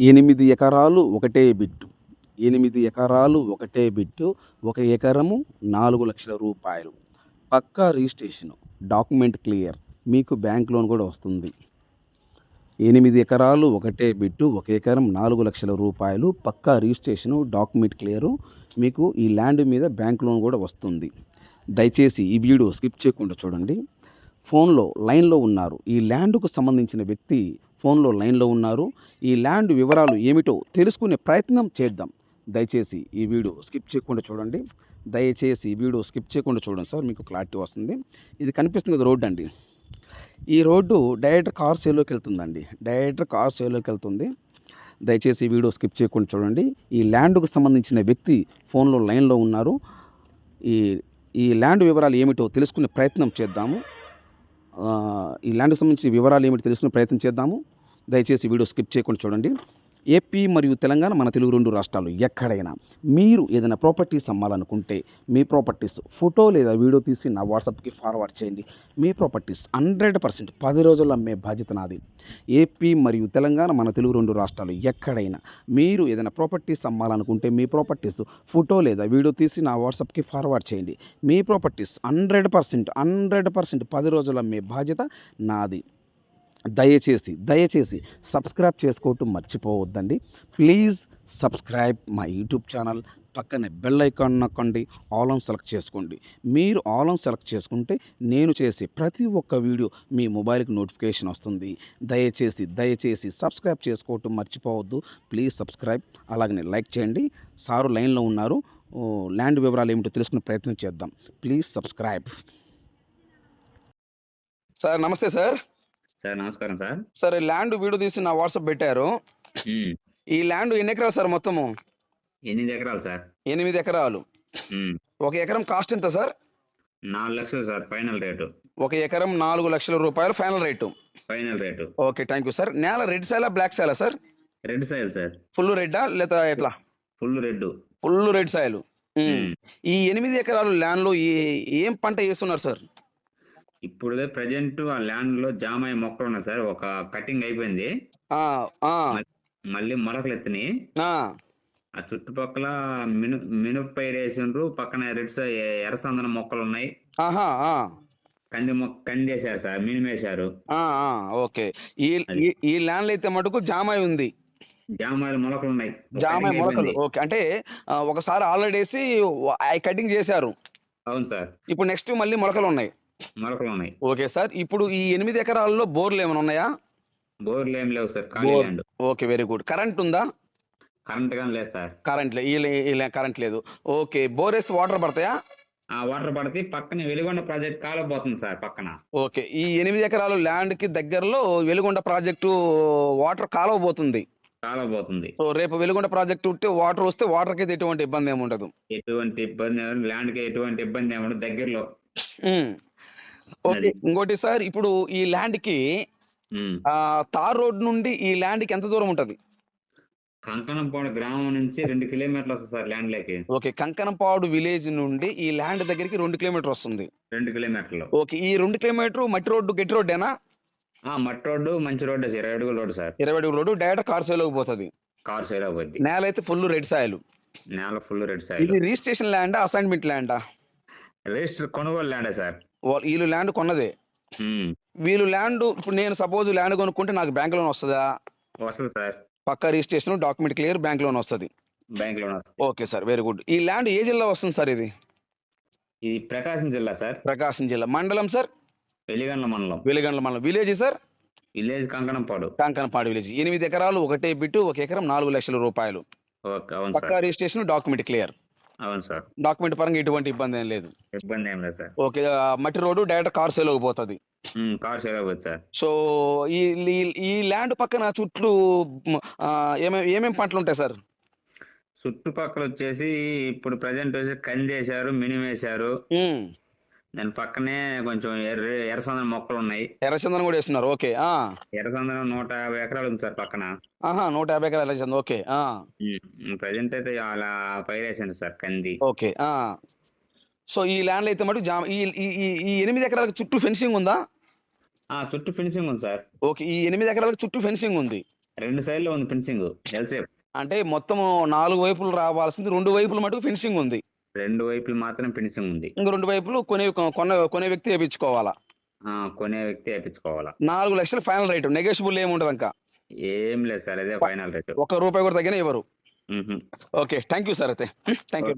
8 ఎకరాలు ఒకటే బిట్టు. 8 ఎకరాలు ఒకటే బిట్టు. 1 ఎకరము రూ. 4,00,000. పక్కా రిజిస్ట్రేషను. Document clear. మీకు బ్యాంక్ లోన్ కూడా వస్తుంది. 8 ఎకరాలు ఒకటే బిట్టు. 1 ఎకరం రూ. 4,00,000. పక్కా రిజిస్ట్రేషను. Document clear. మీకు ఈ ల్యాండ్ మీద బ్యాంక్ లోన్ కూడా వస్తుంది. దయచేసి ఈ వీడియో స్కిప్ చేయకుండా చూడండి. లైన్లో ఉన్నారు. ఈ ల్యాండ్కు సంబంధించిన వ్యక్తి ఫోన్లో లైన్లో ఉన్నారు. ఈ ల్యాండ్ వివరాలు ఏమిటో తెలుసుకునే ప్రయత్నం చేద్దాం. దయచేసి ఈ వీడియో స్కిప్ చేయకుండా చూడండి. సార్, మీకు క్లారిటీ వస్తుంది. ఇది కనిపిస్తుంది కదా రోడ్డు అండి. ఈ రోడ్డు డైరెక్ట్ కార్ సేల్లోకి వెళ్తుంది. దయచేసి ఈ వీడియో స్కిప్ చేయకుండా చూడండి. ఈ ల్యాండ్కు సంబంధించిన వ్యక్తి ఫోన్లో లైన్లో ఉన్నారు. ఈ ల్యాండ్ వివరాలు ఏమిటో తెలుసుకునే ప్రయత్నం చేద్దాము. ఈ ల్యాండ్కి సంబంధించిన వివరాలు ఏమిటో తెలుసుకునే ప్రయత్నం చేద్దాము. దయచేసి వీడియో స్కిప్ చేయకుండా చూడండి. ఏపీ మరియు తెలంగాణ, మన తెలుగు 2 రాష్ట్రాలు ఎక్కడైనా మీరు ఏదైనా ప్రాపర్టీస్ అమ్మాలనుకుంటే మీ ప్రాపర్టీస్ ఫోటో లేదా వీడియో తీసి నా వాట్సాప్కి ఫార్వర్డ్ చేయండి. మీ ప్రాపర్టీస్ 100% 10 రోజుల్లో అమ్మే బాధ్యత నాది. ఏపీ మరియు తెలంగాణ, మన తెలుగు 2 రాష్ట్రాలు ఎక్కడైనా మీరు ఏదైనా ప్రాపర్టీస్ అమ్మాలనుకుంటే మీ ప్రాపర్టీస్ ఫోటో లేదా వీడియో తీసి నా వాట్సాప్కి ఫార్వర్డ్ చేయండి. మీ ప్రాపర్టీస్ 100% 10 రోజుల్లో అమ్మే బాధ్యత నాది. దయచేసి సబ్స్క్రైబ్ చేసుకోవటం మర్చిపోవద్దండి. Please subscribe my YouTube channel. పక్కనే బెల్ ఐకాన్ నొక్కండి. ఆల్ ఆన్ సెలెక్ట్ చేసుకోండి. మీరు ఆల్ ఆన్ సెలెక్ట్ చేసుకుంటే నేను చేసే ప్రతి ఒక్క వీడియో మీ మొబైల్కి నోటిఫికేషన్ వస్తుంది. దయచేసి సబ్స్క్రైబ్ చేసుకోవటం మర్చిపోవద్దు. Please subscribe. అలాగనే లైక్ చేయండి. సారు లైన్లో ఉన్నారు. ల్యాండ్ వివరాలు ఏమిటో తెలుసుకునే ప్రయత్నం చేద్దాం. Please subscribe. సార్ నమస్తే సార్. సార్ నమస్కారం సార్. సార్, ల్యాండ్ వీడియో తీసి నా వాట్సాప్ పెట్టారు. ఈ ల్యాండ్ ఎన్ని ఎకరాలు సార్? మొత్తము 8 ఎకరాలు సార్. 8 ఎకరాలు. 1 ఎకరం కాస్ట్ ఎంత సార్? 4 లక్షలు సార్ ఫైనల్ రేటు. 1 ఎకరం రూ. 4,00,000 final rate. Okay, thank you sir. నేల రెడ్ సాయిలా బ్లాక్ సాయిలా sir? Red soil sir. Full రెడ్డా లేదా ఎట్లా? Full red. Full red soil. ఈ 8 ఎకరాలు ల్యాండ్ లో ఏం పంట వేస్తున్నారు సార్? ఇప్పుడు ప్రజెంట్ ఆ ల్యాండ్ లో జామాయి మొక్కలు ఉన్నాయి సార్. ఒక కటింగ్ అయిపోయింది. మళ్ళీ మొలకలు ఎత్తినాయి. ఆ చుట్టుపక్కల మినపైరు వేసిండ్రు. పక్కన ఎర్రసందన మొక్కలు ఉన్నాయి. కంది వేశారు సార్. మినిమేశారు. ఓకే. ఈ ల్యాండ్ అయితే మటుకు జామాయి ఉంది. జామాయిలు మొలకలు ఉన్నాయి. జామాయి మొలకలు. ఓకే, అంటే ఒకసారి ఆల్రెడీ వేసి కటింగ్ చేశారు. అవును సార్. ఇప్పుడు నెక్స్ట్ మళ్ళీ మొలకలు ఉన్నాయి. Okay sir. ఇప్పుడు ఈ 8 ఎకరాల్లో బోర్లు ఏమైనా ఉన్నాయా? బోర్లు ఏం లేవు సార్. ఖాళీ land. Okay, very good. Current ఉందా? కరెంట్ గానీ లేదు సార్. కరెంట్ లేదు. ఓకే, బోర్ వేస్తే వాటర్ పడతాయా? వాటర్ పడితే పక్కన వెలిగొండ ప్రాజెక్ట్ కాలువ పోతుంది సార్ పక్కన. ఓకే, ఈ 8 ఎకరాలు ల్యాండ్ కి దగ్గరలో వెలిగొండ ప్రాజెక్టు వాటర్ కాలువ పోతుంది. సో రేపు వెలిగొండ ప్రాజెక్టు ఉంటే వాటర్ వస్తే వాటర్ కి ఎటువంటి ఇబ్బంది ఏమి ఉండదు. ల్యాండ్ కి ఎటువంటి ఇబ్బంది ఏమి ఉండదు దగ్గరలో. ఓకే, ఇంకోటి సార్, ఇప్పుడు ఈ ల్యాండ్ కి తార్ రోడ్ నుండి ఈ ల్యాండ్ కి ఎంత దూరం ఉంటది? కంకణంపాడు గ్రామం నుంచి 2 కిలోమీటర్లు వస్తుంది సార్ ల్యాండ్ లోకి. ఓకే, కంకణంపాడు విలేజ్ నుండి ఈ ల్యాండ్ దగ్గరికి 2 కిలోమీటర్ వస్తుంది. 2 కిలోమీటర్లు. ఓకే, ఈ 2 కిలోమీటర్ మట్టి రోడ్డు, గట్టి రోడ్డేనా? మట్టి రోడ్డు, మంచి రోడ్డు, 20 అడుగుల రోడ్డు సార్. 20 అడుగుల రోడ్డు. డైరెక్ట్ కార్ సేలోకి పోతుంది. నేల అయితే ఫుల్ రెడ్ సాయిల్. ఇది రిజిస్ట్రేషన్ ల్యాండా, అసైన్మెంట్ ల్యాండా? రిజిస్టర్ కొనుగోలు ల్యాండే సార్. వీళ్ళు ల్యాండ్ కొన్నదే. వీళ్ళు ల్యాండ్ ఇప్పుడు నేను సపోజ్ ల్యాండ్ కొనుక్కుంటే నాకు బ్యాంక్ లోన్ వస్తుందా? వస్తుంది సార్. పక్కా registration, document clear, bank loan వస్తుంది. Okay sir, very good. ఈ ల్యాండ్ ఏ జిల్లా వస్తుంది సార్? ఇది ప్రకాశం జిల్లా సార్. ప్రకాశం జిల్లా. మండలం సార్? వెలిగండ్ల మండలం. Village sir? Village Kankanampadu village. 8 ఎకరాలు ఒకటే బిట్టు. 1 ఎకరం రూ. 4,00,000. పక్కా రిజిస్ట్రేషన్, డాక్యుమెంట్ క్లియర్. అవును సార్. డాక్యుమెంట్ పరంగా ఎటువంటి ఇబ్బంది ఏం లేదు. సార్. ఓకే, మట్టి రోడ్డు, డైరెక్ట్ కార్ సేలోకి పోతుంది. సార్. సో ఈ ల్యాండ్ పక్కన చుట్టూ ఏమేమి పంటలు ఉంటాయి సార్? చుట్టుపక్కల వచ్చేసి ఇప్పుడు ప్రజెంట్ వచ్చి కంది వేశారు, మినిమం వేశారు. దాని పక్కనే కొంచెం ఎర్రచందనం మొక్కలు ఉన్నాయి. ఎర్రచందనం కూడా వేస్తున్నారు. ఓకే. ఎర్రచందనం 150 ఎకరాలు ఉంది సార్ పక్కన. 150 ఎకరాలు ఎర్రచందనం. ఓకే. ప్రజెంట్ అయితే అలా పైరేసాను సార్ కంది. ఓకే. సో ఈ ల్యాండ్ అయితే మటు ఈ 8 ఎకరాలకు చుట్టూ ఫెన్సింగ్ ఉందా? చుట్టూ ఫెన్సింగ్ ఉంది సార్. ఓకే, ఈ 8 ఎకరాలకు చుట్టూ ఫెన్సింగ్ ఉంది. 2 సైడ్లో ఉంది ఫినిషింగ్ ఎల్సేప్. అంటే మొత్తం 4 వైపులు రావాల్సింది 2 వైపులు మటుకు ఫినిషింగ్ ఉంది. 2 వైపులు మాత్రం ఫినిషింగ్ ఉంది. ఇంక 2 వైపులు కొనే వ్యక్తి వేయించుకోవాలా. కొనే వ్యక్తి వేయించుకోవాలా. 4 లక్షలు ఫైనల్ రేటు, నెగోషియబుల్ ఏమి ఉండదు ఇంకా. ఏం లేదు సార్, అదే ఫైనల్ రేటు. ₹1 కూడా తగ్గినా ఇవ్వరు. Okay, thank you sir. అయితే థ్యాంక్ యూ.